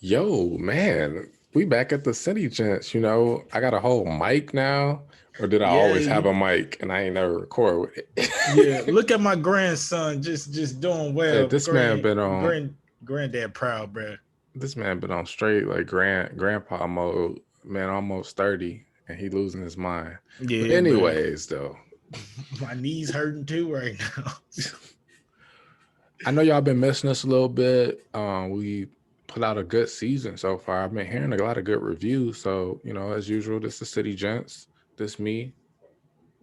Yo, man, we back at the city, gents. You know, I got a whole mic now, or did I always have Yay. a mic and I ain't never record with Yeah. it? Look at my grandson just doing Hey, well. this man been on Granddad proud, bruh. straight like grandpa mode, man, almost 30, and he losing his mind. But Yeah, bruh. anyways, though, My knees hurting too right now. I know y'all been missing us a little bit. We put out a good season so far. I've been hearing a lot of good reviews. So, you know, as usual, this is City Gents. This me,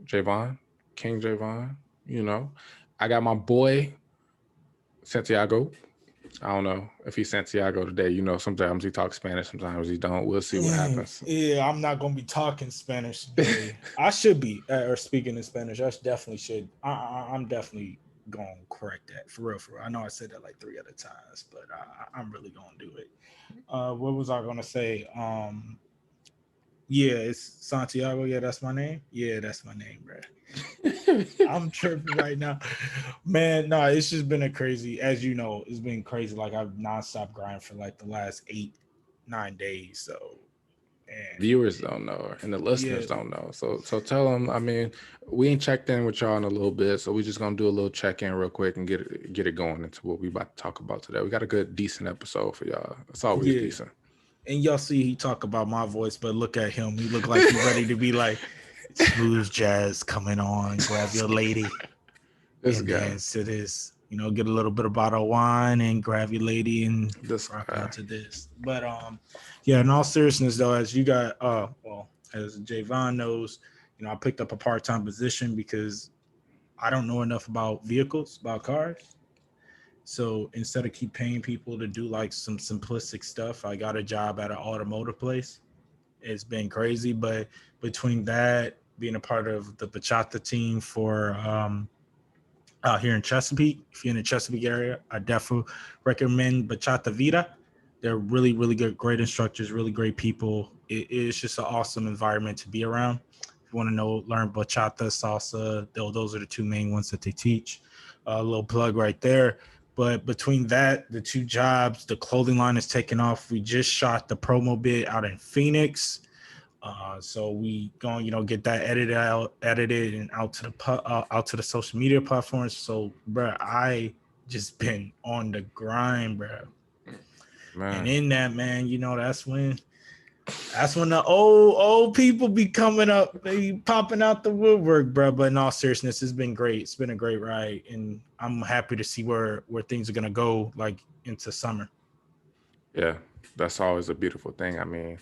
Javon, King Javon. You know, I got my boy Santiago. I don't know if he's Santiago today. You know, sometimes he talks Spanish, sometimes he don't. We'll see what happens. Yeah, I'm not gonna be talking Spanish today. I should be, or speaking in Spanish. I definitely should. I'm definitely gonna correct that for real. For real. I know I said that like three other times, but I'm really gonna do it. What was I gonna say? Yeah, it's Santiago. Yeah, that's my name. Yeah, that's my name, bro. I'm tripping right now, man. No, it's just been a crazy, as you know, it's been crazy. Like I've nonstop grinding for like the last 8, 9 days. So, and Viewers don't know, and the yeah, listeners don't know. So tell them. I mean, we ain't checked in with y'all in a little bit, so we just gonna do a little check in real quick and get it going into what we about to talk about today. We got a good, decent episode for y'all. It's always yeah. decent. And y'all see he talk about my voice, but look at him. He look like he ready to be like smooth jazz coming on. Grab your lady This and guy, dance to this. Get a little bit of bottle of wine and grab your lady and this rock guy. out to this. But yeah, in all seriousness though, as you got well, as Javon knows, I picked up a part-time position because I don't know enough about vehicles, about cars. So instead of keep paying people to do like some simplistic stuff, I got a job at an automotive place. It's been crazy, but between that, being a part of the bachata team for out here in Chesapeake. If you're in the Chesapeake area, I definitely recommend Bachata Vida. They're really, really good, great instructors, really great people. It's just an awesome environment to be around. If you want to learn bachata, salsa, those are the two main ones that they teach. A little plug right there. But between that, the two jobs, the clothing line is taking off. We just shot the promo bit out in Phoenix. So we going, get that edited and out to the social media platforms. So, bro, I just been on the grind, bro. And Man, in that, man, that's when the old people be coming up, they popping out the woodwork, bro. But in all seriousness, it's been great. It's been a great ride, and I'm happy to see where things are gonna go, like into summer. yeah, that's always a beautiful thing. I mean,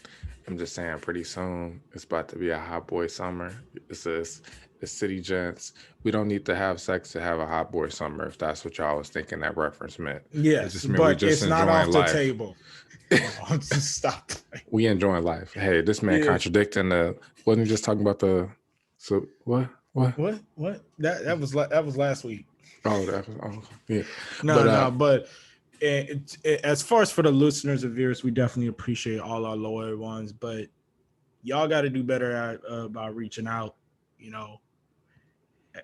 I'm just saying, pretty soon it's about to be a hot boy summer. It's city gents. We don't need to have sex to have a hot boy summer. If that's what y'all was thinking that reference meant, it Yes, just meant we but just it's not enjoying off the life. table. Just stop. We enjoying life. Hey, this man Yeah. contradicting the. Wasn't he just talking about the? So what? What? What? What? That was last week. Oh, that was. Oh, yeah. No, But no, but as far as for the listeners and viewers, we definitely appreciate all our loyal ones. But y'all got to do better about reaching out. You know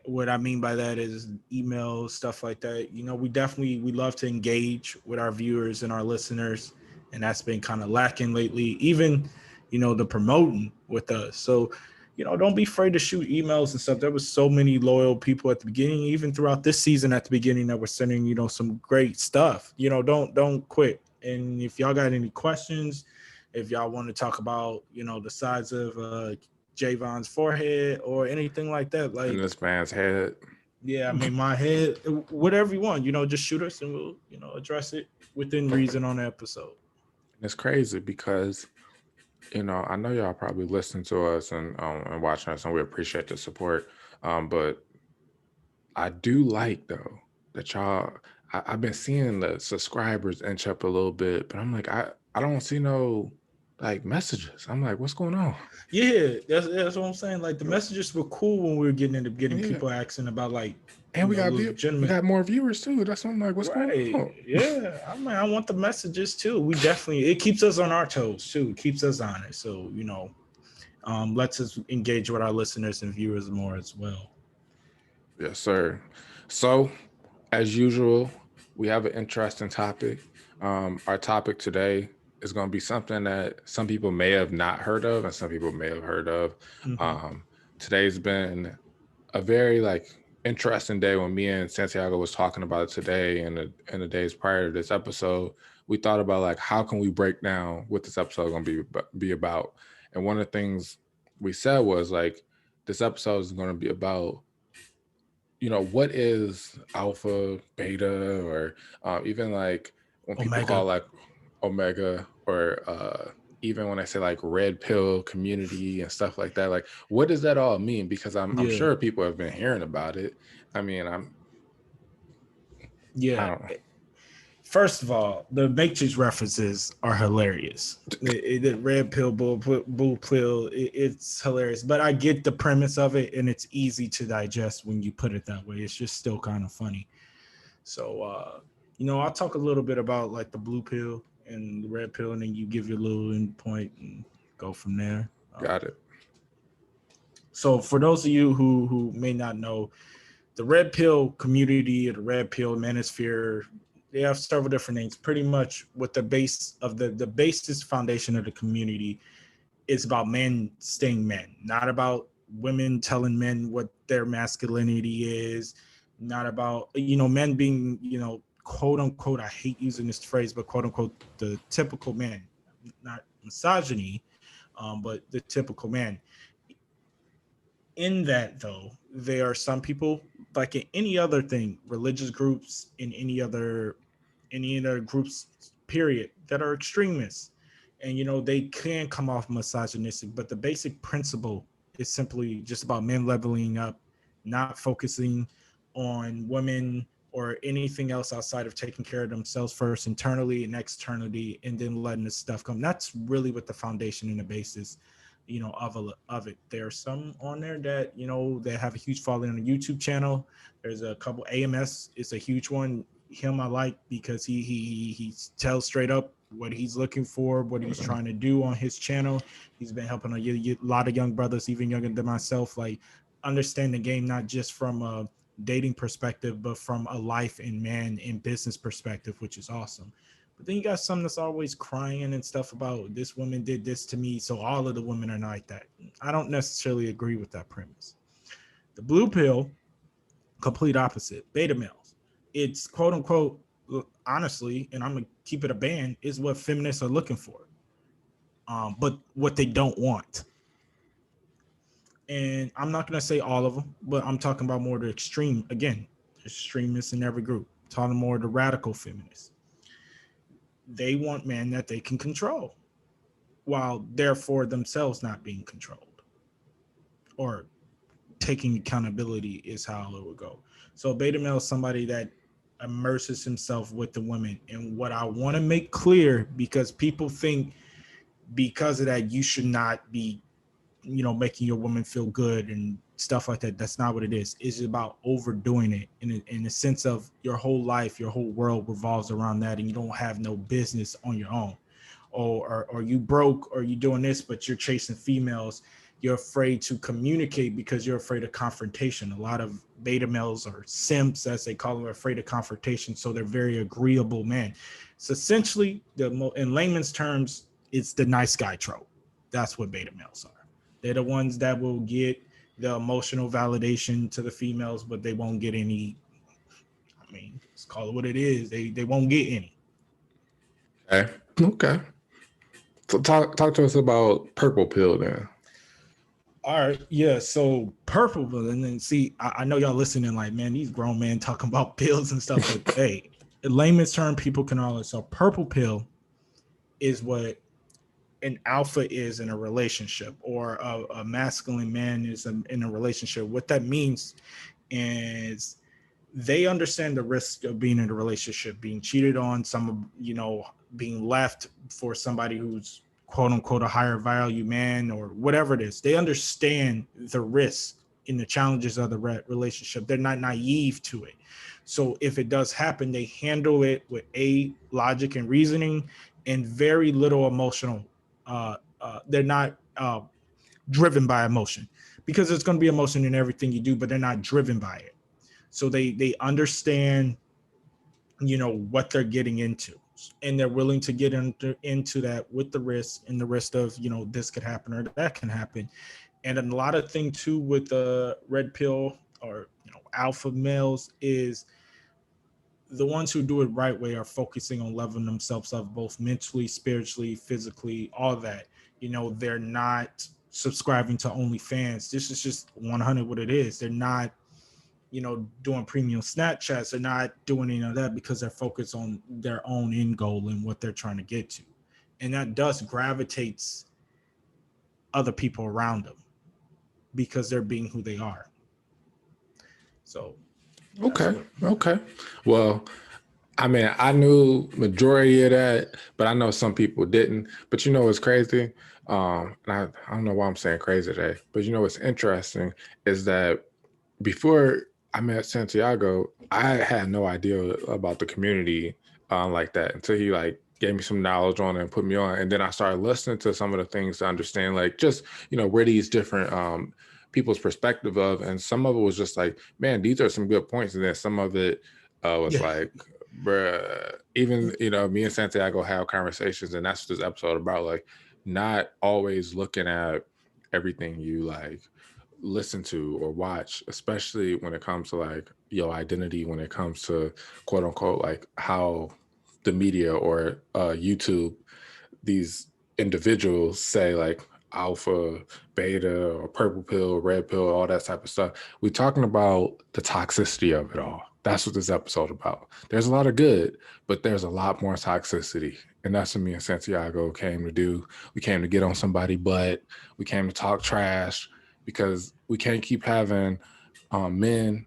what I mean by that is emails, stuff like that. We love to engage with our viewers and our listeners, and that's been kind of lacking lately. Even the promoting with us. So don't be afraid to shoot emails and stuff. There was so many loyal people at the beginning, even throughout this season at the beginning, that were sending some great stuff. Don't quit. And if y'all got any questions, if y'all want to talk about the size of Javon's forehead or anything like that, in like, this man's head, yeah, I mean, my head, whatever you want, just shoot us and we'll address it within reason on the episode. it's crazy because I know y'all probably listen to us and watching us, and we appreciate the support. But I do like though that y'all. I've been seeing the subscribers inch up a little bit, but I'm like, I don't see no like messages. I'm like, what's going on? Yeah, that's what I'm saying. Like, the messages were cool when we were getting into getting Yeah, people asking about, like, and we legitimate. got more viewers too. That's what I'm like, what's going Right. on? Yeah. I want the messages too. We definitely, it keeps us on our toes too. It keeps us on it. So, lets us engage with our listeners and viewers more as well. Yes, sir. So, as usual, we have an interesting topic. Our topic today. is going to be something that some people may have not heard of and some people may have heard of. Mm-hmm. Today's been a very like interesting day. When me and Santiago was talking about it today and the days prior to this episode, we thought about like how can we break down what this episode is going to be about. And one of the things we said was like this episode is going to be about, you know, what is alpha, beta, or even like when people call Omega. like omega, or even when I say like red pill community and stuff like that, like what does that all mean? Because I'm Yeah. sure people have been hearing about it. I mean, I Yeah. don't know. First of all, the Matrix references are hilarious. The red pill, blue pill, it's hilarious. But I get the premise of it, and it's easy to digest when you put it that way. It's just still kind of funny. So, I'll talk a little bit about like the blue pill and the red pill, and then you give your little endpoint and go from there. Got it. So, for those of you who may not know, the red pill community or the red pill manosphere, they have several different names. Pretty much what the base of the basis foundation of the community is about men staying men, not about women telling men what their masculinity is, not about, men being, quote unquote, I hate using this phrase, but quote unquote, the typical man, not misogyny, but the typical man. In that, though, there are some people, like in any other thing, religious groups, in any other groups, period, that are extremists, and they can come off misogynistic, but the basic principle is simply just about men leveling up, not focusing on women or anything else outside of taking care of themselves first, internally and externally, and then letting this stuff come. That's really what the foundation and the basis, of it. There are some on there that that have a huge following on the YouTube channel. There's a couple. AMS is a huge one. Him I like because he tells straight up what he's looking for, what he's trying to do on his channel. He's been helping a lot of young brothers, even younger than myself, like understand the game, not just from a dating perspective, but from a life and man and business perspective, which is awesome. But then you got some that's always crying and stuff about this woman did this to me, so all of the women are not like that. I don't necessarily agree with that premise. The blue pill, complete opposite. Beta males. It's quote unquote, honestly, and I'm gonna keep it a band, is what feminists are looking for. But what they don't want. And I'm not gonna say all of them, but I'm talking about more the extreme. Again, extremists in every group. I'm talking more the radical feminists. They want men that they can control, while therefore themselves not being controlled, or taking accountability is how it would go. So beta male is somebody that immerses himself with the women. And what I want to make clear, because people think because of that you should not be, making your woman feel good and stuff like that. That's not what it is. It's about overdoing it in the sense of your whole life, your whole world revolves around that, and you don't have no business on your own. Or you broke, or you doing this, but you're chasing females. You're afraid to communicate because you're afraid of confrontation. A lot of beta males, or simps as they call them, are afraid of confrontation, so they're very agreeable men. So essentially, in layman's terms, it's the nice guy trope. That's what beta males are. They're the ones that will get the emotional validation to the females, but they won't get any. I mean, let's call it what it is. They won't get any. Okay. Okay. So talk to us about purple pill then. All right, yeah. So purple, and then see, I know y'all listening, like, man, these grown men talking about pills and stuff. But hey, in layman's term, people can all. So purple pill is what an alpha is in a relationship, or a masculine man is in a relationship. What that means is they understand the risk of being in a relationship, being cheated on, being left for somebody who's quote unquote a higher value man, or whatever it is. They understand the risks and the challenges of the relationship. They're not naive to it. So if it does happen, they handle it with logic and reasoning, and very little emotional. They're not driven by emotion, because there's going to be emotion in everything you do, but they're not driven by it. So they understand, what they're getting into. and they're willing to get into that with the risk and the risk of, this could happen or that can happen. And a lot of thing too with the red pill or alpha males is the ones who do it right way are focusing on leveling themselves up both mentally, spiritually, physically, all that. They're not subscribing to OnlyFans. This is just 100 what it is. They're not, doing premium Snapchats. They're not doing any of that because they're focused on their own end goal and what they're trying to get to. And that does gravitates other people around them because they're being who they are. So okay. Well, I mean, I knew majority of that, but I know some people didn't. But what's crazy? And I don't know why I'm saying crazy today, but what's interesting is that before I met Santiago, I had no idea about the community like that until he gave me some knowledge on it and put me on. And then I started listening to some of the things to understand just, where these different people's perspective of, and some of it was just like, man, these are some good points. And then some of it was like, bruh, even, me and Santiago have conversations, and that's what this episode about, not always looking at everything you listen to or watch, especially when it comes to your identity, when it comes to quote unquote how the media or YouTube, these individuals say alpha, beta, or purple pill, red pill, all that type of stuff. We're talking about the toxicity of it all. That's what this episode about. There's a lot of good, but there's a lot more toxicity. And that's what me and Santiago came to do. We came to get on somebody's butt. We came to talk trash because we can't keep having men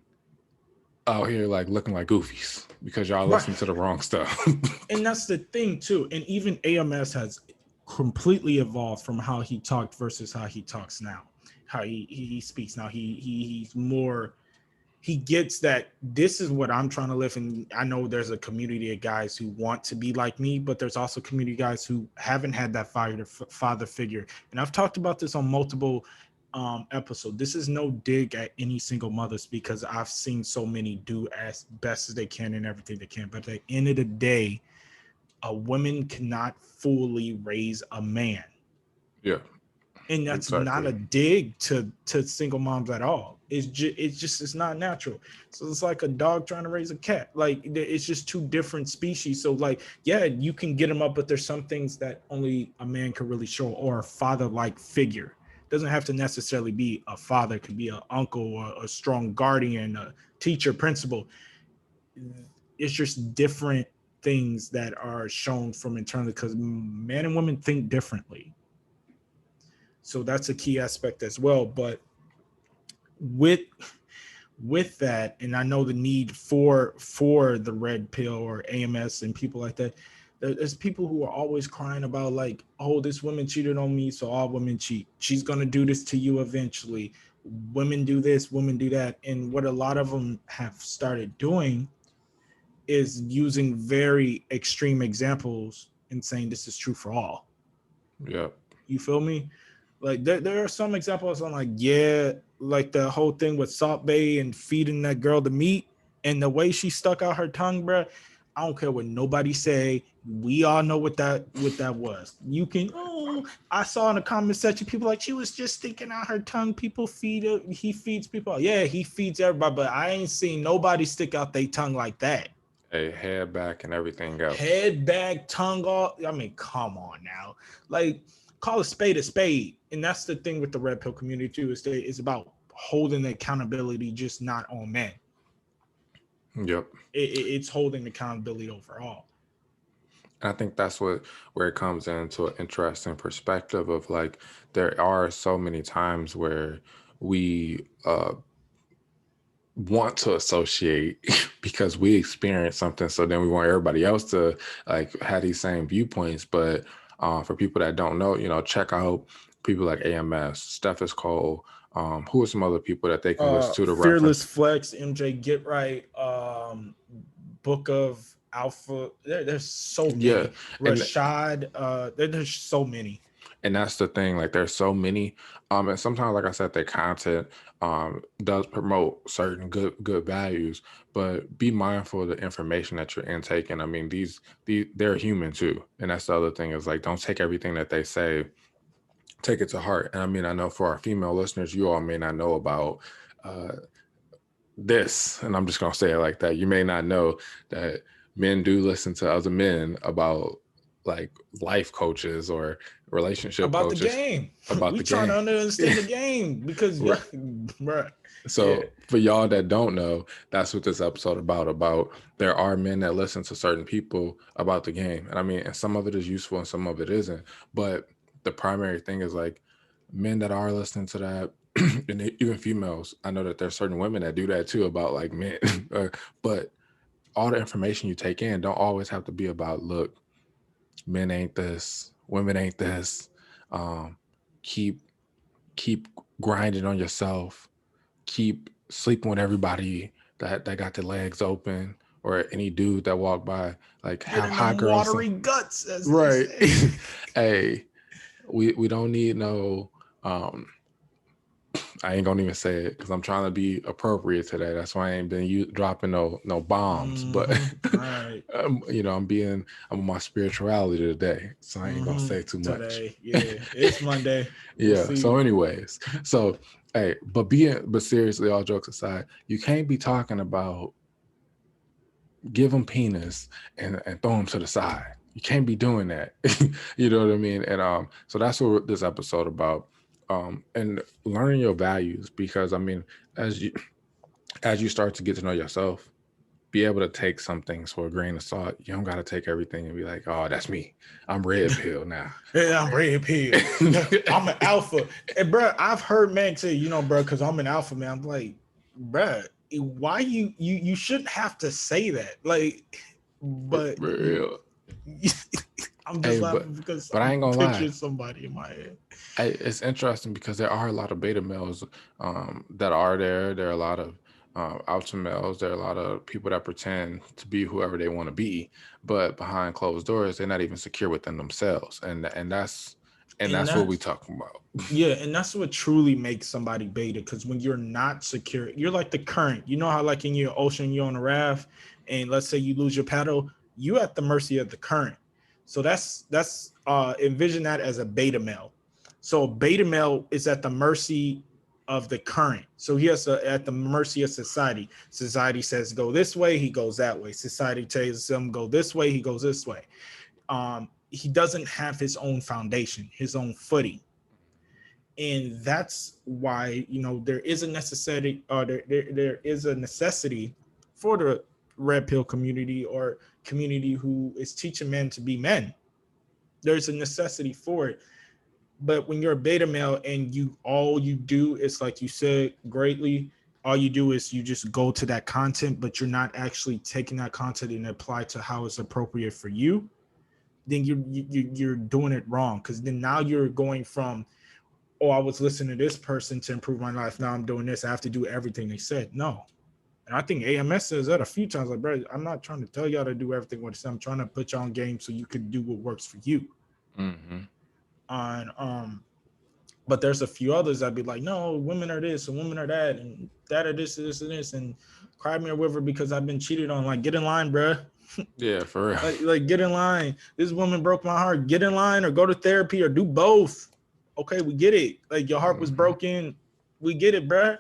out here looking like goofies because y'all listen to the wrong stuff. And that's the thing too. And even AMS has completely evolved from how he talked versus how he talks now. How he speaks now. He's more, he gets that this is what I'm trying to live. And I know there's a community of guys who want to be like me, but there's also community guys who haven't had that father figure. And I've talked about this on multiple episode. This is no dig at any single mothers because I've seen so many do as best as they can and everything they can. But at the end of the day, a woman cannot fully raise a man. Yeah. And that's not a dig to single moms at all. It's not natural. So it's like a dog trying to raise a cat. It's just two different species. So yeah, you can get them up, but there's some things that only a man can really show, or a father-like figure. Doesn't have to necessarily be a father. It could be an uncle or a strong guardian, a teacher, principal. It's just different things that are shown from internally because men and women think differently. So that's a key aspect as well. But with that, and I know the need for the red pill or AMS and people like that, there's people who are always crying about oh, this woman cheated on me, so all women cheat. She's gonna do this to you eventually. Women do this, women do that. And what a lot of them have started doing is using very extreme examples and saying this is true for all. Yeah. You feel me? There are some examples on the whole thing with Salt Bay and feeding that girl the meat and the way she stuck out her tongue, bro. I don't care what nobody say. We all know what that was. You can, I saw in the comment section people she was just sticking out her tongue. People he feeds people. Yeah, he feeds everybody, but I ain't seen nobody stick out their tongue like that. A head back and everything else. Head back, tongue off. I mean, come on now. Call a spade. And that's the thing with the red pill community too, is it's about holding the accountability, just not on men. Yep. It's holding accountability overall. I think that's where it comes into an interesting perspective of there are so many times where we want to associate because we experience something, so then we want everybody else to have these same viewpoints. But for people that don't know, check out people like AMS, Steph is Cole. Who are some other people that they can listen to Fearless reference? Flex, MJ Get Right, Book of Alpha. There's so many. Yeah. Rashad. There's so many. And that's the thing, like there's so many, and sometimes, like I said, their content does promote certain good values, but be mindful of the information that you're intaking. I mean, these they're human too, and that's the other thing is like don't take everything that they say, take it to heart. And I mean, I know for our female listeners, you all may not know about uh this, and I'm just gonna say it like that. You may not know that men do listen to other men about like life coaches or relationship About the coaches game. about We the trying to game. understand the game because Right. bruh, yeah. So for y'all that don't know, that's what this episode about there are men that listen to certain people about the game. And I mean, and some of it is useful and some of it isn't. But the primary thing is like men that are listening to that, and even females, I know that there's certain women that do that too about like men. But all the information you take in don't always have to be about, look, men ain't this, women ain't this. Um, keep keep grinding on yourself, keep sleeping with everybody that got their legs open, or any dude that walk by, like have Getting hot them girls watery guts, as they right. say. Hey, we don't need no um I ain't gonna even say it because I'm trying to be appropriate today. That's why I ain't been dropping no bombs. But Mm-hmm. All right. I'm on my spirituality today, so I ain't gonna Mm-hmm. say too much. Today, yeah, it's Monday. We'll Yeah. So, see. anyways, hey, but seriously, all jokes aside, you can't be talking about give them penis and throw them to the side. You can't be doing that. You know what I mean? And so that's what this episode about. And learning your values, because I mean, as you start to get to know yourself, be able to take some things for a grain of salt. You don't got to take everything and be like, oh, that's me. I'm red pill now. Yeah, I'm red pill. I'm an alpha. And bro, I've heard men say, bro, because I'm an alpha man. I'm like, bro, why you shouldn't have to say that. Like, but Real. I'm just Hey, laughing because but I I'm ain't gonna lie. picturing somebody in my head. It's interesting because there are a lot of beta males that are there. There are a lot of alpha males. There are a lot of people that pretend to be whoever they want to be, but behind closed doors, they're not even secure within themselves. And And that's what we that's talking about. Yeah, and that's what truly makes somebody beta. Because when you're not secure, you're like the current. You know how, like in your ocean, you're on a raft, and let's say you lose your paddle, you at the mercy of the current. So that's envision that as a beta male. So a beta male is at the mercy of the current. So he has at the mercy of society. Society says go this way, he goes that way. Society tells him go this way, he goes this way. He doesn't have his own foundation, his own footing, and that's why there is a necessity, there is a necessity for the red pill community or community who is teaching men to be men. There's a necessity for it. But when you're a beta male and all you do is, like you said greatly, all you do is you just go to that content, but you're not actually taking that content and apply to how it's appropriate for you, then you're doing it wrong. Because then now you're going from, oh, I was listening to this person to improve my life, now I'm doing this, I have to do everything they said. No. And I think AMS says that a few times, like, bro, I'm not trying to tell y'all to do everything what I said. I'm trying to put y'all on game so you can do what works for you. Mm-hmm. And but there's a few others that be like, no, women are this and women are that and that or this and cry me a river because I've been cheated on. Like, get in line, bro. Yeah, for real. like get in line. This woman broke my heart. Get in line or go to therapy or do both. Okay, we get it. Like, your heart was Mm-hmm. broken. We get it, bro.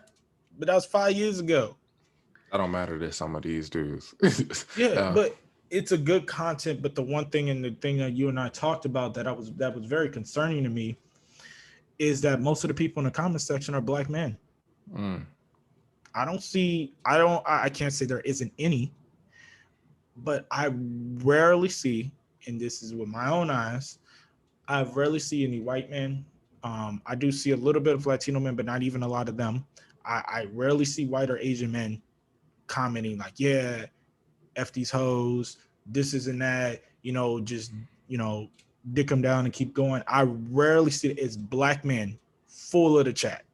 But that was 5 years ago. I don't matter to some of these dudes. Yeah, but it's a good content. But the one thing, and the thing that you and I talked about that was very concerning to me, is that most of the people in the comment section are black men. Mm. I can't say there isn't any, but I rarely see, and this is with my own eyes, I rarely see any white men. I do see a little bit of Latino men, but not even a lot of them. I rarely see white or Asian men commenting like, yeah, F these hoes, this isn't that, just, dick them down and keep going. I rarely see it. It's black men full of the chat.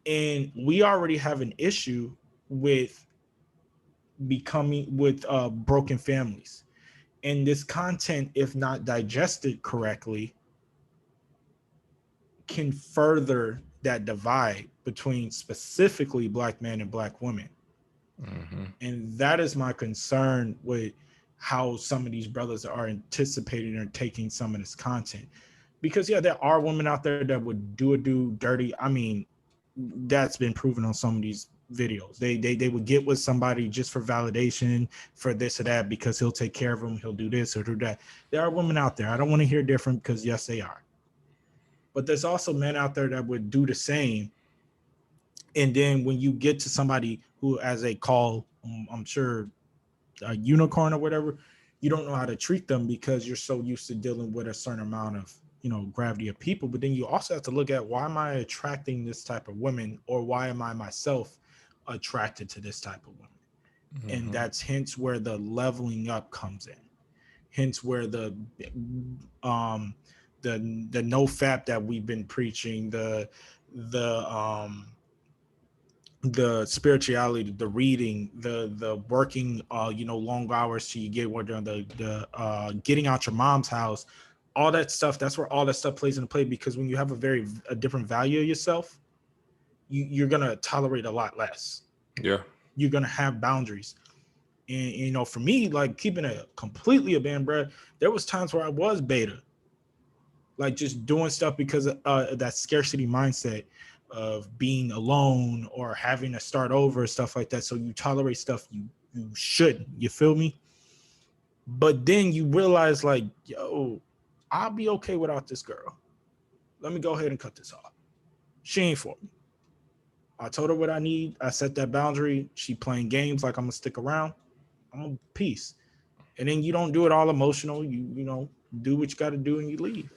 And we already have an issue with broken families. And this content, if not digested correctly, can further that divide between specifically black men and black women. Mm-hmm. And that is my concern with how some of these brothers are anticipating or taking some of this content. Because yeah, there are women out there that would do a dude dirty. I mean, that's been proven on some of these videos. They would get with somebody just for validation, for this or that, because he'll take care of them, he'll do this or do that. There are women out there. I don't want to hear different, because yes, they are. But there's also men out there that would do the same. And then when you get to somebody who, as they call, I'm sure, a unicorn or whatever, you don't know how to treat them because you're so used to dealing with a certain amount of, gravity of people. But then you also have to look at, why am I attracting this type of women, or why am I myself attracted to this type of women? And Mm-hmm. that's hence where the leveling up comes in. Hence where um the no fap that we've been preaching, the the spirituality, the reading, the working, long hours till you get where the getting out your mom's house, all that stuff. That's where all that stuff plays into play, because when you have a different value of yourself, you're gonna tolerate a lot less. Yeah. You're gonna have boundaries. And for me, like, keeping it completely a band, bro, there was times where I was beta, like just doing stuff because that scarcity mindset of being alone or having to start over, stuff like that. So you tolerate stuff you shouldn't. You feel me? But then you realize, like, yo, I'll be okay without this girl. Let me go ahead and cut this off. She ain't for me. I told her what I need. I set that boundary. She playing games like I'm gonna stick around. I'm gonna peace. And then you don't do it all emotional. You do what you got to do and you leave.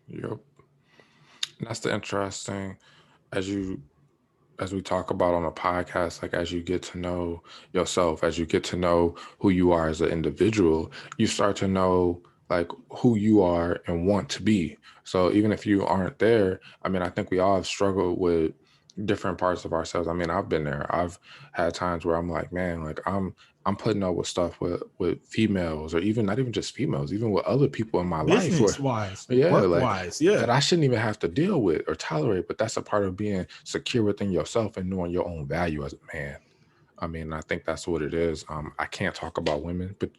Yep. And that's the interesting, as we talk about on a podcast, like as you get to know yourself, as you get to know who you are as an individual, you start to know like who you are and want to be. So even if you aren't there, I mean, I think we all have struggled with different parts of ourselves. I mean, I've been there. I've had times where I'm like, man, like I'm putting up with stuff with females, or even not even just females, even with other people in my life, where Business wise, yeah, work like wise, yeah. that I shouldn't even have to deal with or tolerate. But that's a part of being secure within yourself and knowing your own value as a man. I mean, I think that's what it is. I can't talk about women, but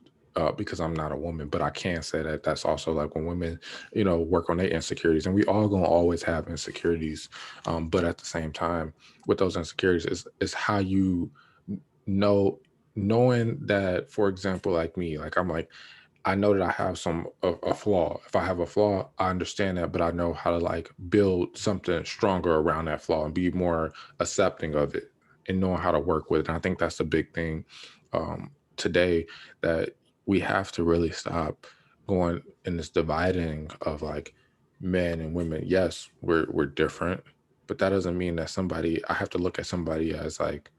because I'm not a woman, but I can say that that's also like when women, work on their insecurities, and we all gonna always have insecurities. But at the same time, with those insecurities, is how you know, knowing that, for example, like me, like I'm like, I know that I have a flaw. If I have a flaw, I understand that, but I know how to like build something stronger around that flaw and be more accepting of it and knowing how to work with it. And I think that's the big thing today, that we have to really stop going in this dividing of like men and women. Yes, we're different, but that doesn't mean that I have to look at somebody as like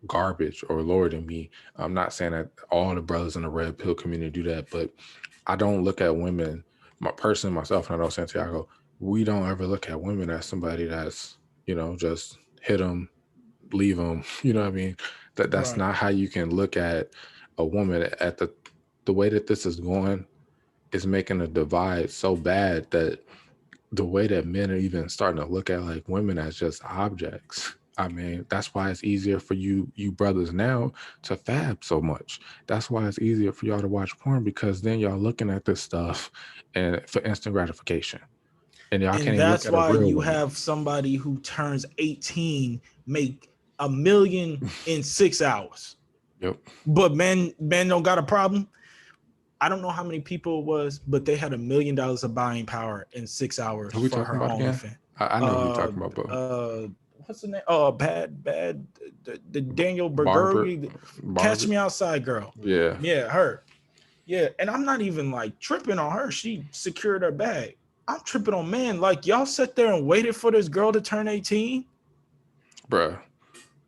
garbage or lower than me. I'm not saying that all the brothers in the red pill community do that, but I don't look at women, myself, and I know Santiago, we don't ever look at women as somebody that's, just hit them, leave them. You know what I mean? That's Right. not how you can look at a woman. At the way that this is going is making a divide so bad that the way that men are even starting to look at like women as just objects. I mean, that's why it's easier for you brothers now to fab so much. That's why it's easier for y'all to watch porn, because then y'all looking at this stuff and for instant gratification. And y'all And can't even look that's at a why real you woman. have somebody who turns 18 make $1 million in 6 hours. Yep. But men don't got a problem. I don't know how many people it was, but they had $1 million of buying power in 6 hours Who we for talking her about again? OnlyFans. I know who you talking about, but What's the name? Oh, bad, the Daniel Barber, Bergergi, Catch Barber. Me Outside girl. Yeah, Yeah, her. Yeah, and I'm not even like tripping on her. She secured her bag. I'm tripping on man. Like, y'all sat there and waited for this girl to turn 18. bruh.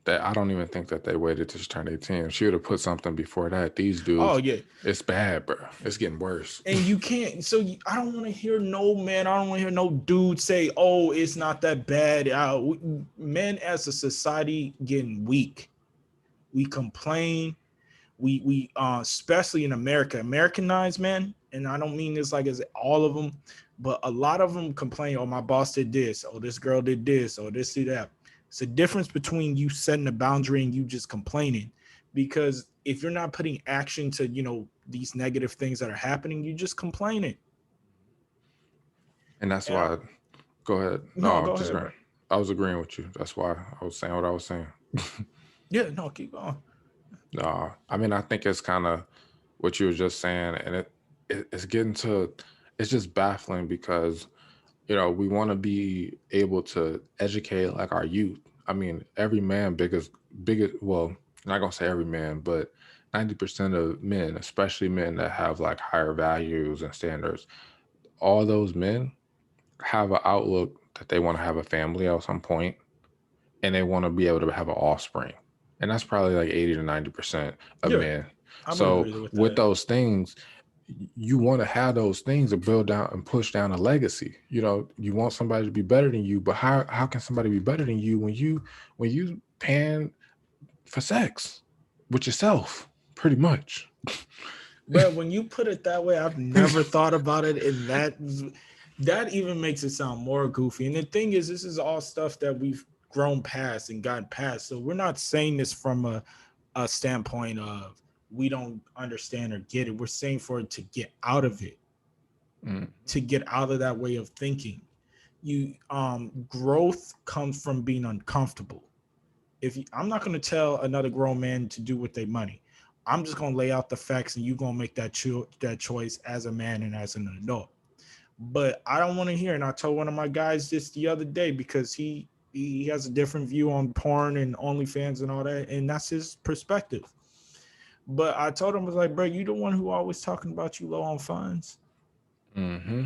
That I don't even think that they waited to turn 18. She would have put something before that. These Oh dudes, yeah, it's bad, bro. It's getting worse. and you can't. So I don't want to hear no man. I don't want to hear no dude say, "Oh, it's not that bad." Men as a society getting weak. We complain. We especially in America, Americanized men, and I don't mean this like as all of them, But a lot of them complain, oh, my boss did this, oh, this girl did this, or this, did that. It's a difference between you setting a boundary and you just complaining. Because if you're not putting action to, these negative things that are happening, you just complaining. And that's And I, why, go ahead. No, no, I'm go just ahead, going bro. to, I was agreeing with you. That's why I was saying what I was saying. Yeah, no, keep going. I mean, I think it's kind of what you were just saying, and it's getting to, it's just baffling because we want to be able to educate like our youth. I mean, every man, biggest. Well, not gonna say every man, but 90% of men, especially men that have like higher values and standards, all those men have an outlook that they want to have a family at some point, and they want to be able to have an offspring. And that's probably like 80 to 90% of Yeah, men. I would So agree with with that. those things, you want to have those things to build down and push down a legacy. You want somebody to be better than you, but how can somebody be better than you when you paying for sex with yourself, pretty much. But when you put it that way, I've never thought about it, and that even makes it sound more goofy. And the thing is, this is all stuff that we've grown past and gotten past. So we're not saying this from a standpoint of we don't understand or get it. We're saying for it to get out of it, Mm, to get out of that way of thinking. You growth comes from being uncomfortable. I'm not going to tell another grown man to do with their money. I'm just going to lay out the facts, and you're going to make that choice as a man and as an adult. But I don't want to hear. And I told one of my guys this the other day because he has a different view on porn and OnlyFans and all that, and that's his perspective. But I told him, I was like, bro, you the one who always talking about you low on funds. mm-hmm.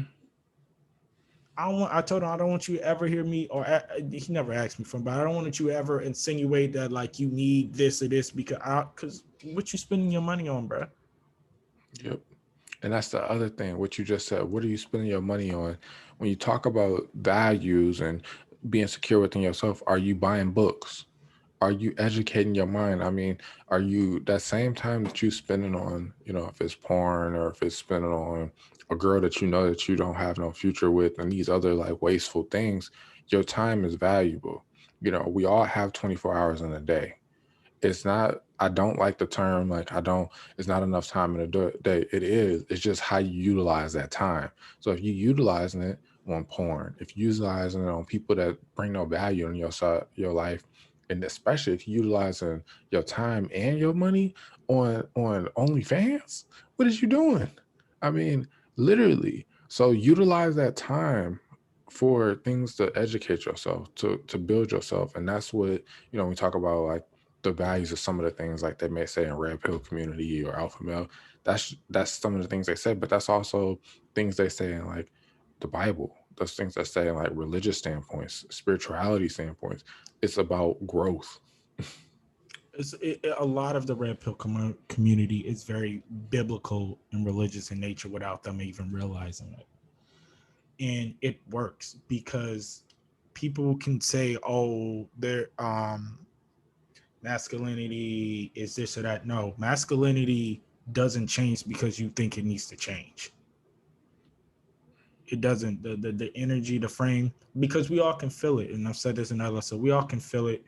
I told him I don't want you to ever hear me, or he never asked me for, but I don't want you to ever insinuate that like you need this or this because what you spending your money on, bro? Yep. And that's the other thing, what you just said. What are you spending your money on? When you talk about values and being secure within yourself, are you buying books? Are you educating your mind? I mean, are you that same time that you spending on, if it's porn or if it's spending on a girl that you know that you don't have no future with and these other like wasteful things, your time is valuable. We all have 24 hours in a day. It's not, I don't like the term like it's not enough time in a day. It is. It's just how you utilize that time. So if you utilizing it on porn, if you utilizing it on people that bring no value in your life, and especially if you utilizing your time and your money on OnlyFans, what is you doing? I mean, literally. So utilize that time for things to educate yourself, to build yourself. And that's what, we talk about like the values of some of the things like they may say in Red Pill community or Alpha Male. That's some of the things they say, but that's also things they say in like the Bible. Those things that say in like religious standpoints, spirituality standpoints. It's about growth. A lot of the red pill community is very biblical and religious in nature without them even realizing it, and it works because people can say, "Oh, their masculinity is this or that." No, masculinity doesn't change because you think it needs to change. It doesn't. The energy, the frame, because we all can feel it. And I've said this in other, so we all can feel it.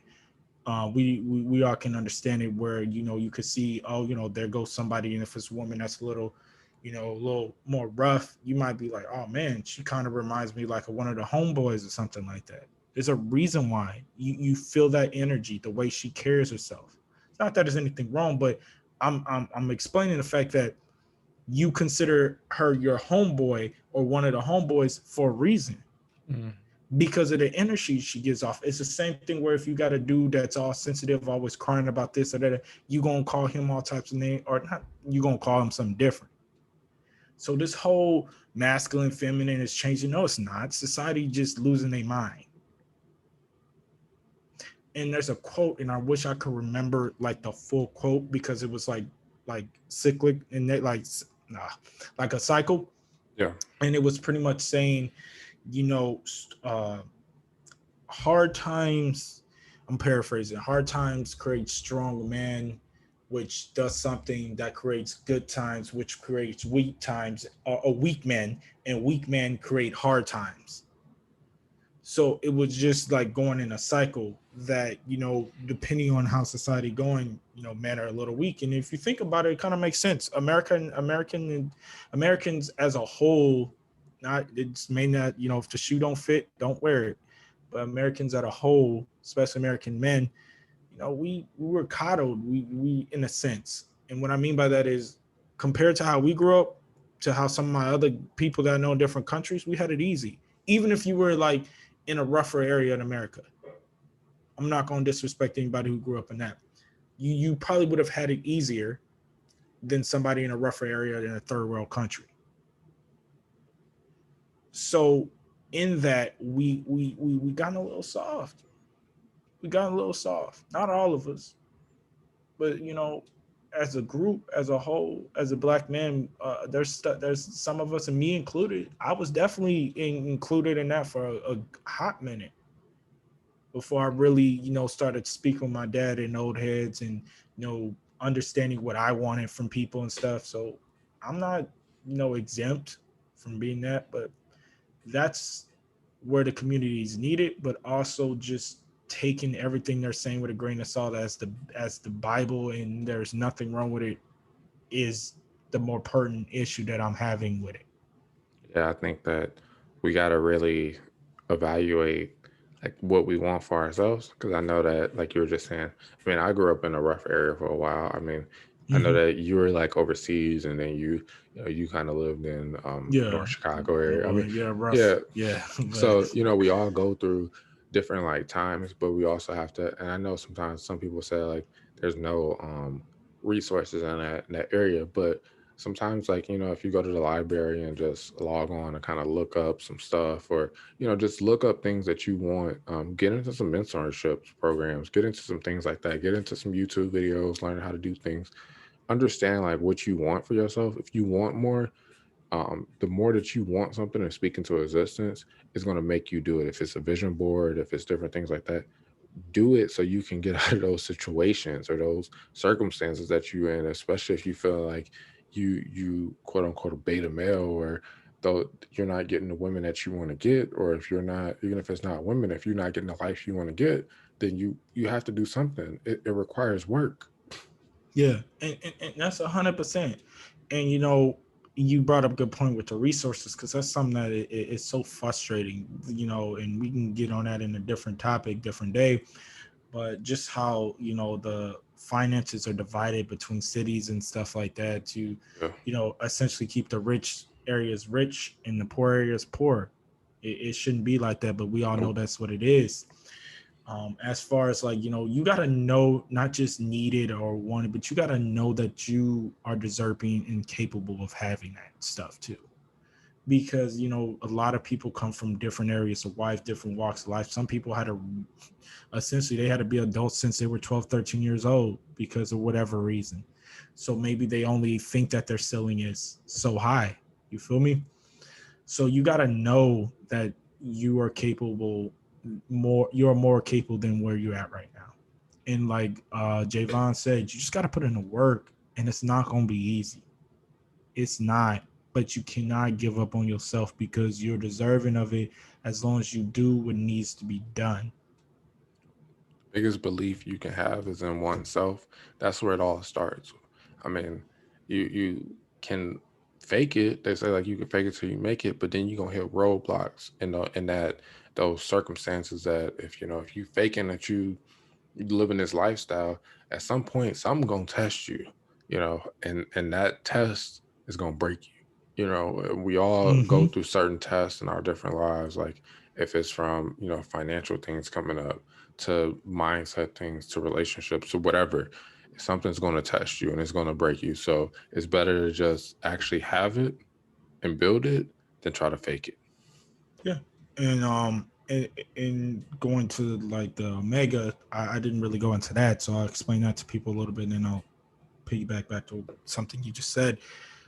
We all can understand it where, you could see, oh, there goes somebody. And if it's a woman that's a little more rough, you might be like, oh man, she kind of reminds me like of one of the homeboys or something like that. There's a reason why you feel that energy, the way she carries herself. It's not that there's anything wrong, but I'm explaining the fact that you consider her your homeboy or one of the homeboys for a reason, Mm. because of the energy she gives off. It's the same thing where if you got a dude that's all sensitive, always crying about this or that, you gonna call him all types of names, or not, you gonna call him something different. So this whole masculine, feminine is changing. No, it's not. Society just losing their mind. And there's a quote, and I wish I could remember like the full quote because it was like cyclic and that nah, like a cycle, Yeah. and it was pretty much saying, you know, uh, hard times. I'm paraphrasing. Hard times create strong men. which does something that creates good times, which creates weak times, or weak men, and weak men create hard times. So it was just like going in a cycle that, depending on how society going, men are a little weak. And if you think about it, it kind of makes sense. Americans as a whole, not it's may not, if the shoe don't fit, don't wear it. But Americans as a whole, especially American men, we were coddled, we in a sense. And what I mean by that is, compared to how we grew up to how some of my other people that I know in different countries, we had it easy. Even if you were like in a rougher area in America, I'm not going to disrespect anybody who grew up in that. You probably would have had it easier than somebody in a rougher area in a third world country. So in that, we got a little soft. We got a little soft. Not all of us, but as a group, as a whole, as a black man, there's some of us, and me included. I was definitely included in that for a hot minute before I really, started speaking with my dad and old heads, and understanding what I wanted from people and stuff. So I'm not, exempt from being that, but that's where the community is needed, but also just taking everything they're saying with a grain of salt as the Bible, and there's nothing wrong with it, is the more pertinent issue that I'm having with it. Yeah, I think that we got to really evaluate like what we want for ourselves, because I know that, like you were just saying, I mean, I grew up in a rough area for a while. I mean, I know Mm-hmm. that you were like overseas, and then you kind of lived in Yeah. North Chicago area. I Well, mean, yeah, rough. yeah. Yeah. But So, we all go through different like times, but we also have to, and I know sometimes some people say like there's no resources in that area, but sometimes, like, if you go to the library and just log on and kind of look up some stuff, or just look up things that you want, get into some mentorship programs, get into some things like that, get into some YouTube videos, learn how to do things, understand like what you want for yourself. If you want more, the more that you want something and speak into existence is going to make you do it. If it's a vision board, if it's different things like that, do it so you can get out of those situations or those circumstances that you're in, especially if you feel like you quote unquote a beta male, or though you're not getting the women that you want to get, or if you're not, even if it's not women, if you're not getting the life you want to get, then you have to do something. It requires work. yeah, and that's 100%. And you brought up a good point with the resources, because that's something that it's so frustrating. And we can get on that in a different topic, different day. But just how the finances are divided between cities and stuff like that to Yeah. essentially keep the rich areas rich and the poor areas poor. It shouldn't be like that, but we all know Nope. that's what it is. As far as like, you got to know, not just need it or want it, but you got to know that you are deserving and capable of having that stuff too. Because a lot of people come from different areas of life, different walks of life. Some people had to essentially, they had to be adults since they were 12, 13 years old because of whatever reason. So maybe they only think that their ceiling is so high. You feel me? So you got to know that you are capable, you're more capable than where you're at right now. And like Javon said, you just got to put in the work, and it's not going to be easy. It's not, but you cannot give up on yourself, because you're deserving of it as long as you do what needs to be done. Biggest belief you can have is in oneself. That's where it all starts. I mean, you can fake it. They say like you can fake it till you make it, but then you're gonna hit roadblocks in that those circumstances, that if you faking that you living this lifestyle, at some point something gonna test you, and that test is gonna break you. We all go Mm-hmm. through certain tests in our different lives, like if it's from, financial things coming up, to mindset things, to relationships, to whatever, something's gonna test you and it's gonna break you. So it's better to just actually have it and build it than try to fake it. Yeah, and and going to like the Omega, I didn't really go into that, so I'll explain that to people a little bit, and then I'll piggyback back to something you just said.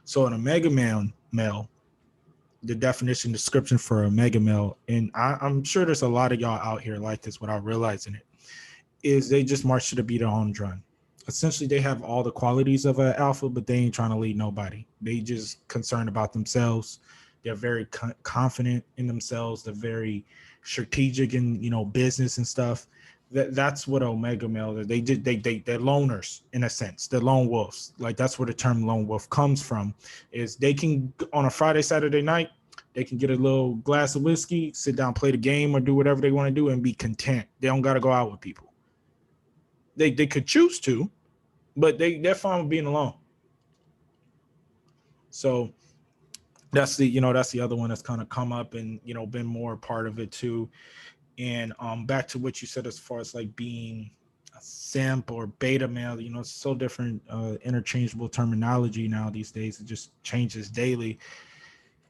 So an Omega male, the definition description for a mega male, and I'm sure there's a lot of y'all out here like this without realizing it, is they just march to the beat of their own drum. essentially they have all the qualities of an alpha, but they ain't trying to lead nobody. They just concerned about themselves. They're very confident in themselves. They're very strategic in, you know, business and stuff. That's what omega male is. They're loners in a sense. They're lone wolves. Like that's where the term lone wolf comes from. Is they can on a Friday, Saturday night, they can get a little glass of whiskey, sit down, play the game, or do whatever they want to do, and be content. They don't got to go out with people. They could choose to, but they're fine with being alone. So that's the other one that's kind of come up and, you know, been more a part of it too. And back to what you said as far as like being a simp or beta male, you know, it's so different, interchangeable terminology now these days. It just changes daily.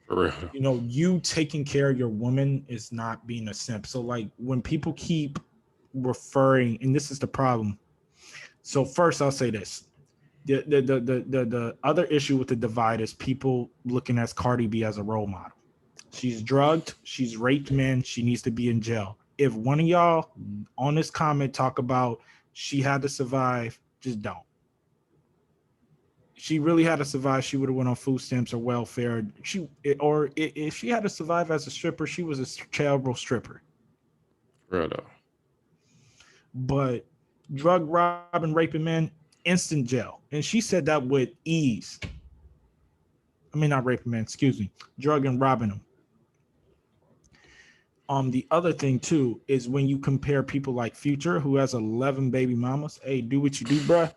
For real. You know, you taking care of your woman is not being a simp. So like when people keep referring, and this is the problem. So first I'll say this. The other issue with the divide is people looking at Cardi B as a role model. She's drugged, she's raped men, she needs to be in jail. If one of y'all on this comment talk about she had to survive, just don't. She really had to survive, she would have went on food stamps or welfare. If she had to survive as a stripper, she was a terrible stripper. For real though. But drug robbing, raping men, instant jail. And she said that with ease. I mean, not raping men, excuse me, drug and robbing them. The other thing too is when you compare people like Future, who has 11 baby mamas. Hey, do what you do, bruh.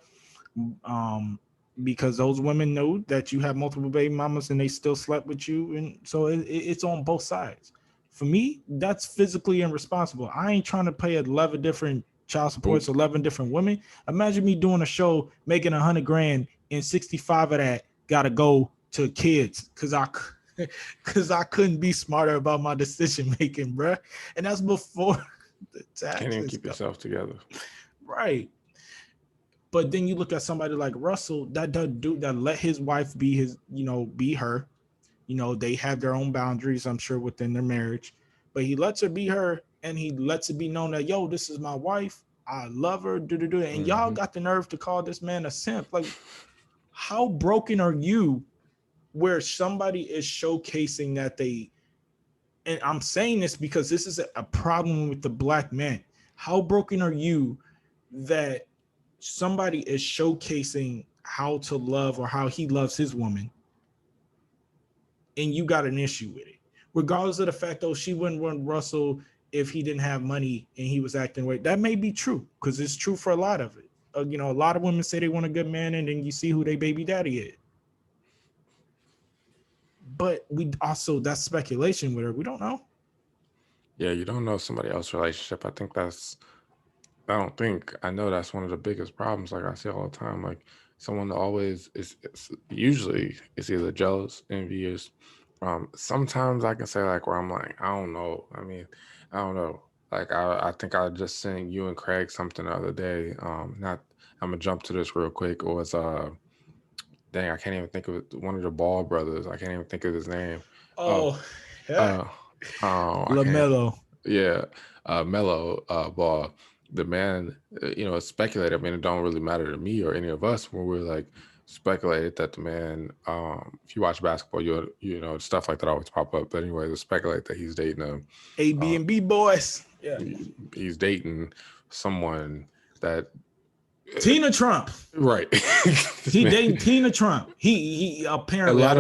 Because those women know that you have multiple baby mamas and they still slept with you, and so it's on both sides. For me, that's physically irresponsible. I ain't trying to pay 11 different child supports, 11 different women. Imagine me doing a show making 100 grand and 65 of that gotta go to kids because I couldn't be smarter about my decision making, bruh. And that's before the taxes. Can't even keep yourself together. Right. But then you look at somebody like Russell that let his wife be his, you know, be her. You know, they have their own boundaries, I'm sure, within their marriage. But he lets her be her, and he lets it be known that, yo, this is my wife. I love her. And y'all got the nerve to call this man a simp. Like, how broken are you where somebody is showcasing that and I'm saying this because this is a problem with the black men. How broken are you that somebody is showcasing how to love or how he loves his woman, and you got an issue with it, regardless of the fact, though, she wouldn't run Russell if he didn't have money and he was acting right. That may be true because it's true for a lot of it. You know, a lot of women say they want a good man, and then you see who they baby daddy is. But that's speculation with her. We don't know. Yeah, you don't know somebody else's relationship. I know that's one of the biggest problems. Like I say all the time, like someone always is usually it's either jealous, envious. Sometimes I can say like where I'm like, I don't know. I mean, I don't know. Like I think I just sent you and Craig something the other day. I'm gonna jump to this real quick. It was dang, I can't even think of it. One of the Ball brothers. I can't even think of his name. Yeah. LaMelo. Yeah, Mello Ball. The man, you know, speculated. I mean, it don't really matter to me or any of us when we're like speculated that the man. If you watch basketball, you know stuff like that always pop up. But anyway, they speculate that he's dating A, B, and B boys. Yeah, he's dating someone that. Tina Trump. Right. He dating Tina Trump. He apparently a lot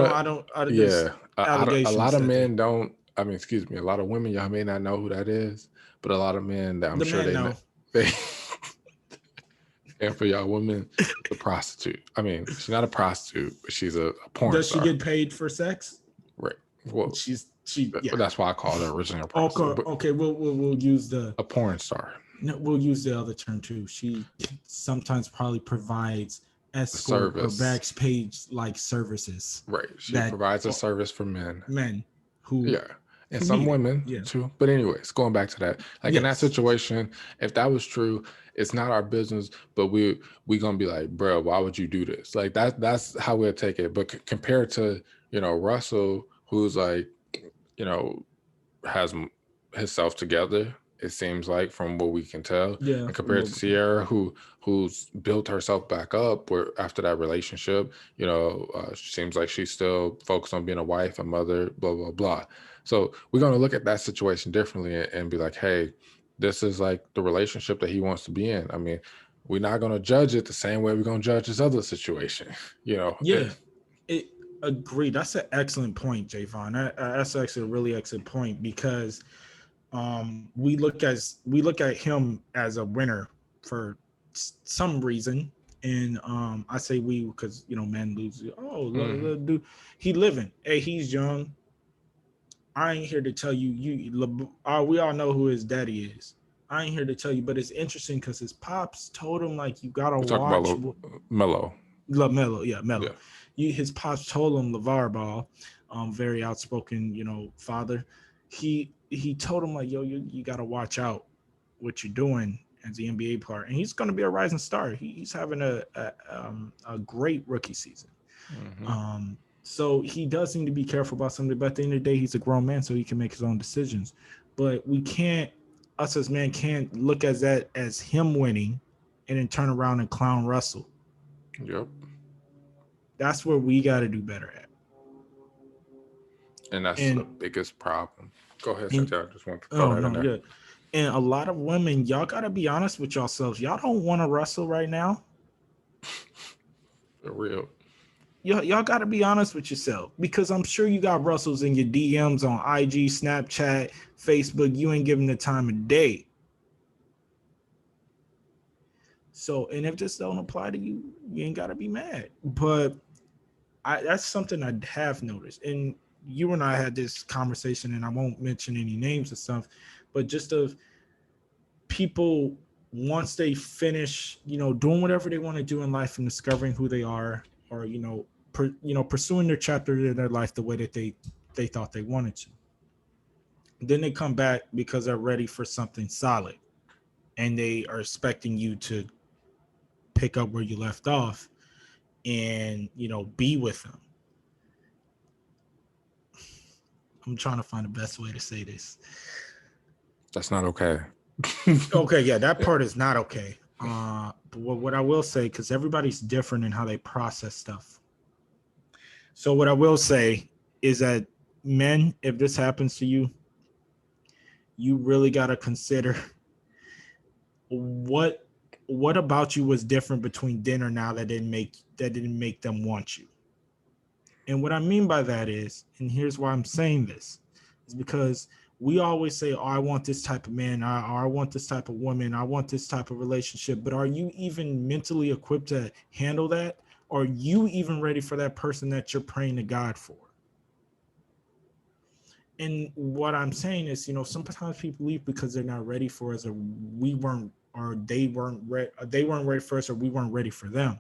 of men don't. I mean, excuse me. A lot of women, y'all may not know who that is, but a lot of men that I'm sure they know. And for y'all women, the prostitute. I mean, she's not a prostitute, but she's a porn Does star. She get paid for sex? Right. Well, yeah. That's why I call her originally a prostitute. Okay. We'll use a porn star. No, we'll use the other term too. She sometimes probably provides escort or backstage like services. Right. She provides a service for men. Men who and some women too. But anyways, going back to that, like in that situation, if that was true, it's not our business. But we gonna be like, bro, why would you do this? Like that's how we'll take it. But compared to Russell, who's like, has himself together it seems like, from what we can tell. Yeah, And from compared to Sierra, who's built herself back up where after that relationship, seems like she's still focused on being a wife, a mother, blah blah blah. So we're gonna look at that situation differently and be like, hey, this is like the relationship that he wants to be in. I mean, we're not gonna judge it the same way we're gonna judge this other situation. yeah. It agree. That's an excellent point, Javon. That's actually a really excellent point because we look at him as a winner for some reason, and I say we because men lose. Oh, Mhm. dude, he living. Hey, he's young. I ain't here to tell you. We all know who his daddy is. I ain't here to tell you, but it's interesting because his pops told him like you gotta We're talking about watch Mello. LaMelo, yeah, Melo. Yeah. His pops told him LeVar Ball, very outspoken, father. He told him like, yo, you got to watch out what you're doing as the NBA player, and he's going to be a rising star. He's having a great rookie season. Hmm. So he does need to be careful about something. But at the end of the day, he's a grown man, so he can make his own decisions. But we can't, us as men, can't look at that as him winning, and then turn around and clown Russell. Yep. That's where we got to do better at. And that's the And biggest problem. Go ahead, and Cynthia. I just want to throw oh that in no, there. yeah. And a lot of women, y'all got to be honest with yourselves. Y'all don't want to wrestle right now. For real. Y'all got to be honest with yourself because I'm sure you got Russells in your DMs on IG, Snapchat, Facebook. You ain't giving the time of day. So, and if this don't apply to you, you ain't got to be mad. But that's something I have noticed. And you and I had this conversation, and I won't mention any names and stuff, but just of people once they finish, doing whatever they want to do in life and discovering who they are, or pursuing their chapter in their life the way that they thought they wanted to. Then they come back because they're ready for something solid, and they are expecting you to pick up where you left off and be with them. I'm trying to find the best way to say this. That's not okay. Okay, yeah, that part is not okay. But what I will say, because everybody's different in how they process stuff. So what I will say is that men, if this happens to you, you really got to consider what about you was different between then or now that didn't make them want you. And what I mean by that is, and here's why I'm saying this, is because we always say, oh, I want this type of man, or I want this type of woman, I want this type of relationship. But are you even mentally equipped to handle that? Are you even ready for that person that you're praying to God for? And what I'm saying is, sometimes people leave because they're not ready for us, or we weren't, or they weren't ready for us, or we weren't ready for them.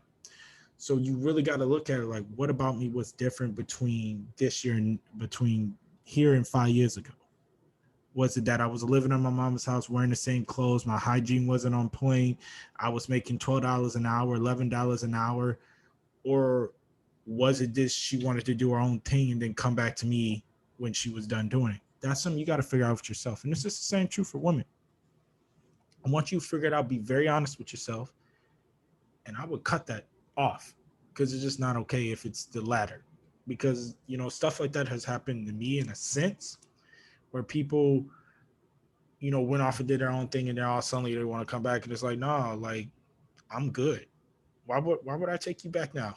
So you really got to look at it like, what about me was different between this year and between here and 5 years ago? Was it that I was living in my mom's house wearing the same clothes? My hygiene wasn't on point. I was making $12 an hour, $11 an hour. Or was it this she wanted to do her own thing and then come back to me when she was done doing it? That's something you got to figure out with yourself. And this is the same true for women. I want you to figure it out, be very honest with yourself. And I would cut that off because it's just not okay if it's the latter. Because, stuff like that has happened to me in a sense where people, went off and did their own thing and then all suddenly they want to come back and it's like, no, like, I'm good. Why would I take you back now?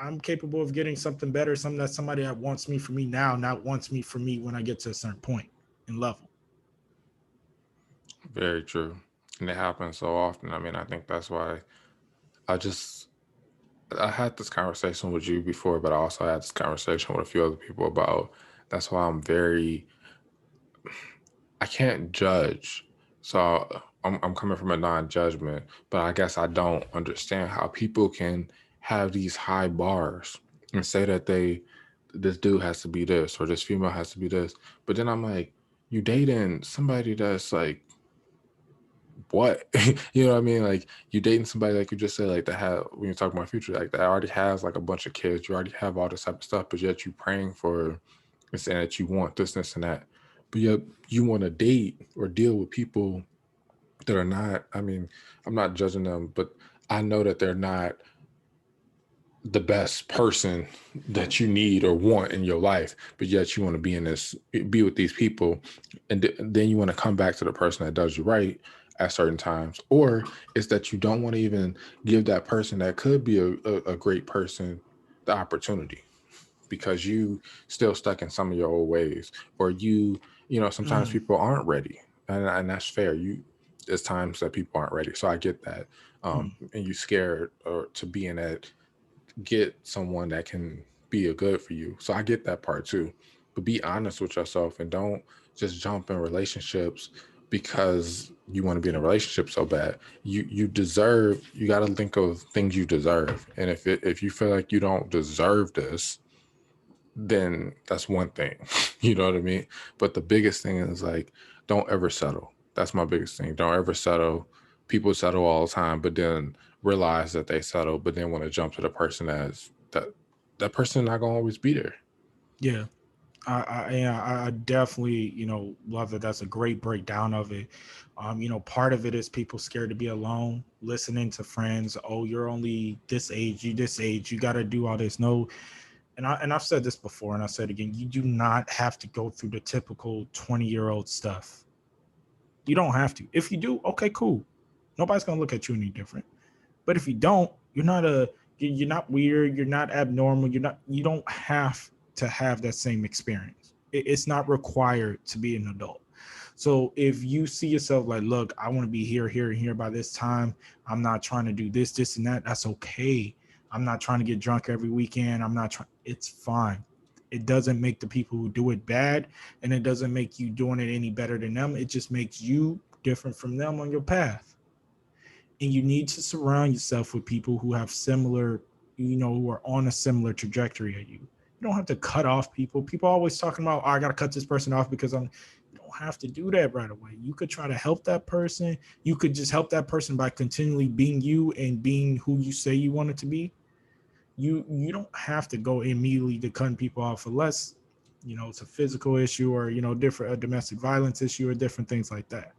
I'm capable of getting something better, something that somebody that wants me for me now, not wants me for me when I get to a certain point and level. Very true. And it happens so often. I mean, I think that's why I just I had this conversation with you before, but I also had this conversation with a few other people about that's why I can't judge. So I'm coming from a non-judgment, but I guess I don't understand how people can have these high bars and say that this dude has to be this or this female has to be this. But then I'm like, you dating somebody that's like what? You know what I mean? Like you dating somebody like you just said, like that have when you're talking about future, like that already has like a bunch of kids, you already have all this type of stuff, but yet you praying for and saying that you want this and that. but yet you want to date or deal with people that are not, I mean, I'm not judging them, but I know that they're not the best person that you need or want in your life, but yet you want to be with these people, and then you want to come back to the person that does you right at certain times. Or it's that you don't want to even give that person that could be a great person the opportunity, because you still stuck in some of your old ways, or sometimes people aren't ready, and that's fair. There's times that people aren't ready, so I get that. And you scared or to be in that, get someone that can be a good for you. So I get that part too. But be honest with yourself and don't just jump in relationships because you want to be in a relationship so bad. You got to think of things you deserve. And if you feel like you don't deserve this, then that's one thing. You know what I mean? But the biggest thing is, like, don't ever settle. That's my biggest thing. Don't ever settle. People settle all the time, but then realize that they settle, but then want to jump to the person that person not gonna always be there. Yeah. I definitely, love it. That's a great breakdown of it. Part of it is people scared to be alone, listening to friends. Oh, you're only this age, you got to do all this. No. And I've said this before, and I said again, you do not have to go through the typical 20-year-old stuff. You don't have to. If you do, okay, cool. Nobody's going to look at you any different. But if you don't, you're not weird. You're not abnormal. You don't have to have that same experience. It's not required to be an adult. So if you see yourself like, look, I want to be here, here, and here by this time. I'm not trying to do this, and that. That's okay. I'm not trying to get drunk every weekend. I'm not trying. It's fine. It doesn't make the people who do it bad, and it doesn't make you doing it any better than them. It just makes you different from them on your path. And you need to surround yourself with people who have similar, who are on a similar trajectory as you. You don't have to cut off people. People are always talking about, oh, I got to cut this person off because you don't have to do that right away. You could try to help that person. You could just help that person by continually being you and being who you say you want it to be. You don't have to go immediately to cutting people off unless, it's a physical issue or, different, a domestic violence issue or different things like that.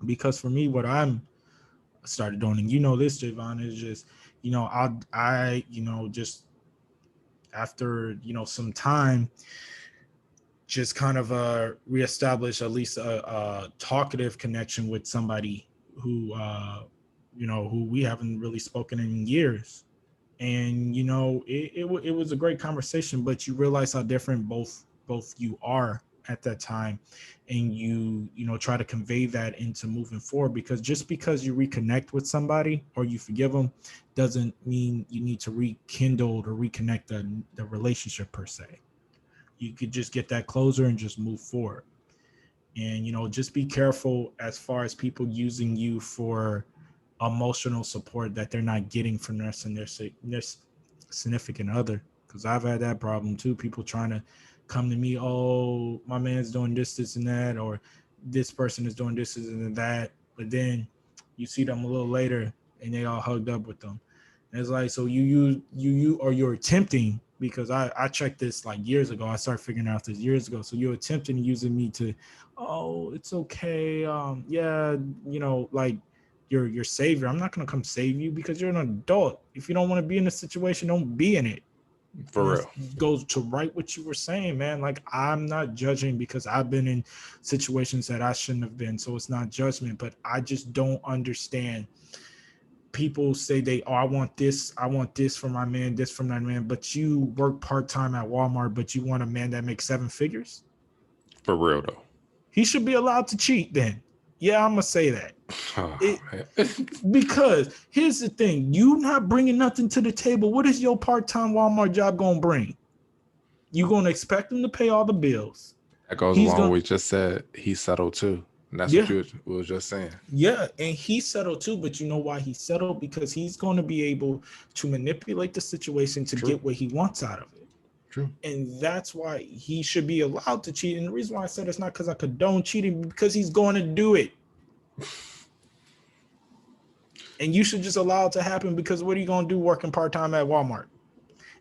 Because for me, what I'm started doing, and this, Javon, is just, just after, some time, just kind of reestablish at least a talkative connection with somebody who, who we haven't really spoken in years. And, it was a great conversation, but you realize how different both you are at that time, and you try to convey that into moving forward, because just because you reconnect with somebody or you forgive them doesn't mean you need to rekindle or reconnect the relationship per se. You could just get that closure and just move forward. And just be careful as far as people using you for emotional support that they're not getting from their significant other, because I've had that problem too. People trying to come to me, oh, my man's doing this and that, or this person is doing this and that, but then you see them a little later and they all hugged up with them. And it's like, so you're attempting, because I checked this like years ago. I started figuring out this years ago. So you're attempting using me to, oh, it's okay, yeah, like your savior. I'm not going to come save you because you're an adult. If you don't want to be in a situation, don't be in it. For And real. it goes to right what you were saying, man. Like, I'm not judging because I've been in situations that I shouldn't have been. So it's not judgment, but I just don't understand. People say I want this for my man, this from that man, but you work part-time at Walmart, but you want a man that makes 7 figures? For real though. He should be allowed to cheat then. Yeah, I'm going to say that. Oh, man. Because here's the thing, you not bringing nothing to the table. What is your part-time Walmart job gonna bring? You gonna expect him to pay all the bills? That goes He's along gonna, with just said he settled too. And that's what yeah, you was just saying. yeah, and he settled too. But you know why he settled? Because he's going to be able to manipulate the situation to True. get what he wants out of it. True. And that's why he should be allowed to cheat. And the reason why I said it's not because I condone cheating, because he's going to do it. And you should just allow it to happen, because what are you going to do working part-time at Walmart?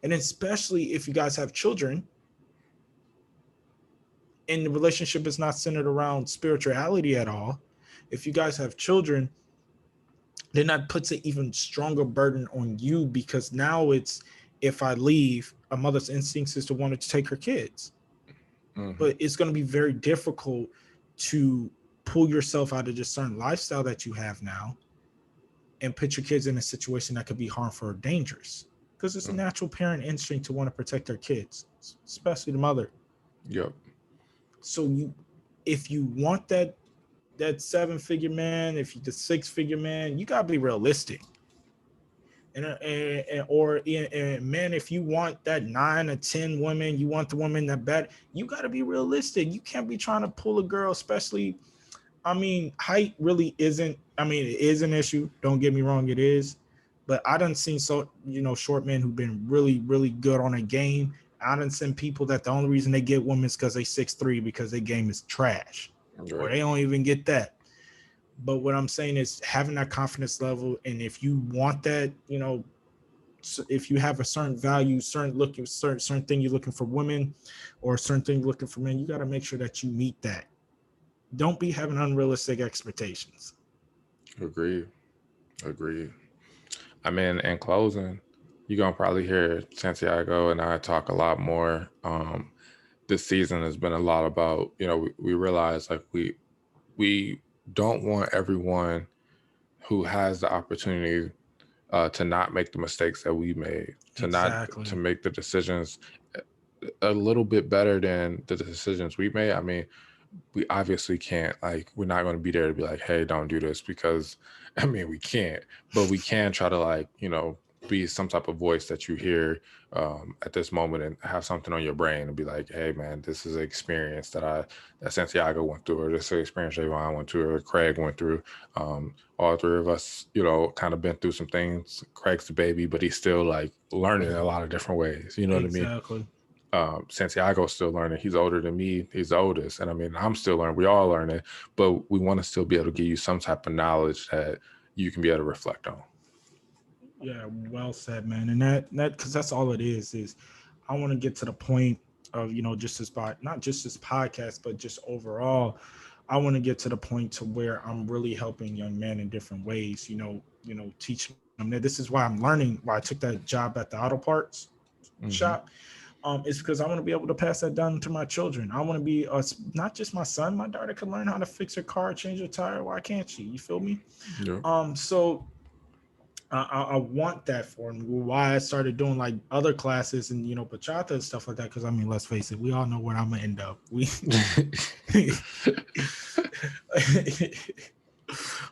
And especially if you guys have children, and the relationship is not centered around spirituality at all, if you guys have children, then that puts an even stronger burden on you, because now it's, if I leave, a mother's instincts is to want to take her kids, Hmm. but it's going to be very difficult to pull yourself out of this certain lifestyle that you have now and put your kids in a situation that could be harmful or dangerous, because it's a natural parent instinct to want to protect their kids, especially the mother. Yep. So you, if you want that seven figure man, if you the six figure man, you gotta be realistic. And man, if you want that 9 or 10 women, you want the woman that bad, you got to be realistic. You can't be trying to pull a girl, especially, I mean, height really isn't, I mean, it is an issue, don't get me wrong, it is, but I done seen, so short men who've been really really good on a game. I done seen people that the only reason they get women is because they 6'3", because their game is trash, or Right. they don't even get that. But what I'm saying is having that confidence level, and if you want that, if you have a certain value, certain thing you're looking for women, or a certain thing you're looking for men, you got to make sure that you meet that. Don't be having unrealistic expectations. Agreed. Agreed. I mean, in closing, you're gonna probably hear Santiago and I talk a lot more. This season has been a lot about, we realize like we don't want everyone who has the opportunity to not make the mistakes that we made, to Exactly. make the decisions a little bit better than the decisions we made. I mean, we obviously can't, like, we're not going to be there to be like, hey, don't do this, because I mean, we can't, but we can try to, like, be some type of voice that you hear at this moment and have something on your brain and be like, hey man, this is an experience that Santiago went through, or this is an experience Javon went through, or Craig went through. All three of us, kind of been through some things. Craig's the baby, but he's still like learning in a lot of different ways. You know what I mean? Exactly. Santiago's still learning. He's older than me. He's the oldest. And I mean, I'm still learning. We all learning, but we want to still be able to give you some type of knowledge that you can be able to reflect on. Yeah, well said, man. And that because that's all it is I want to get to the point of, just this not just this podcast, but just overall, I want to get to the point to where I'm really helping young men in different ways, teaching them that. This is why I'm learning, why I took that job at the auto parts Mm-hmm. shop. It's because I want to be able to pass that down to my children. I want to be not just my son, my daughter can learn how to fix her car, change her tire. Why can't she? You feel me? Yeah. So I want that for him. Why I started doing like other classes and bachata and stuff like that. Because I mean, let's face it, we all know where I'm gonna end up.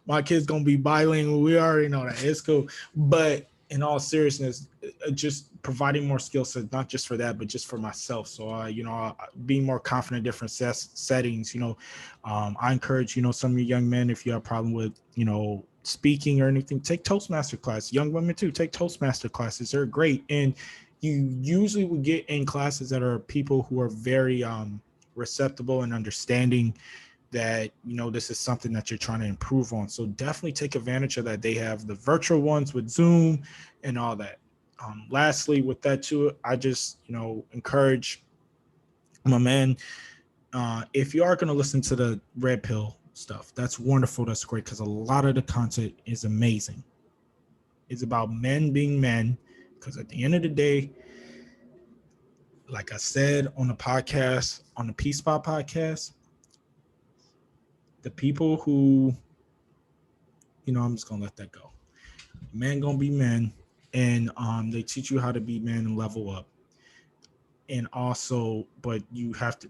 My kid's gonna be bilingual. We already know that. It's cool. But in all seriousness, just providing more skill sets, not just for that, but just for myself. So, being more confident in different settings. I encourage some of you young men, if you have a problem with speaking or anything, take Toastmaster class. Young women too, take Toastmaster classes. They're great, and you usually will get in classes that are people who are very receptible and understanding that this is something that you're trying to improve on. So definitely take advantage of that. They have the virtual ones with Zoom and all that. Lastly, with that too, I just encourage my man, if you are going to listen to the red pill stuff, that's wonderful, that's great, because a lot of the content is amazing. It's about men being men, because at the end of the day, like I said on the podcast, on the Peace Spot podcast, the people who, I'm just gonna let that go. Men gonna be men, and they teach you how to be men and level up. And also, but you have to,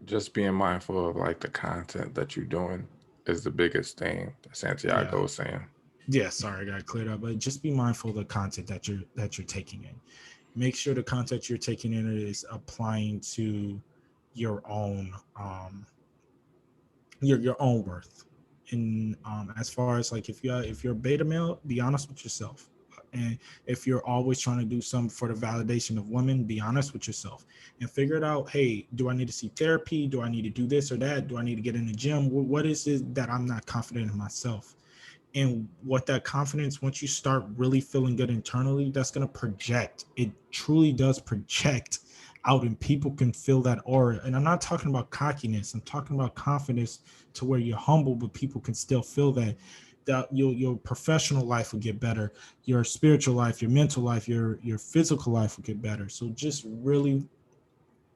Just being mindful of like the content that you're doing is the biggest thing that yeah, Santiago was saying. yeah. Sorry, I got cleared up. But just be mindful of the content that you're taking in. Make sure the content you're taking in is applying to your own your own worth. And as far as like if you're a beta male, be honest with yourself. And if you're always trying to do something for the validation of women, be honest with yourself and figure it out. Hey, do I need to see therapy? Do I need to do this or that? Do I need to get in the gym? What is it that I'm not confident in myself? And what that confidence, once you start really feeling good internally, that's going to project. It truly does project out and people can feel that aura. And I'm not talking about cockiness. I'm talking about confidence to where you're humble, but people can still feel that your professional life will get better. Your spiritual life, your mental life, your physical life will get better. So just really,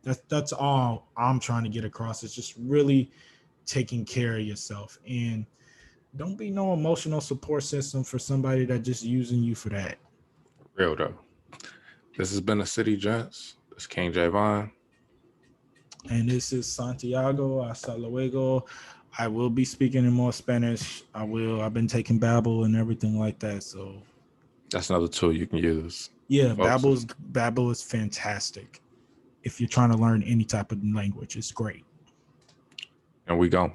that's all I'm trying to get across. It's just really taking care of yourself, and don't be no emotional support system for somebody that just using you for that. Real though. This has been the City Gents. This is King Javon. And this is Santiago. Hasta luego. I will be speaking in more Spanish. I've been taking Babbel and everything like that. So That's another tool you can use. yeah, Folks. Babbel is fantastic. If you're trying to learn any type of language, it's great. And we go.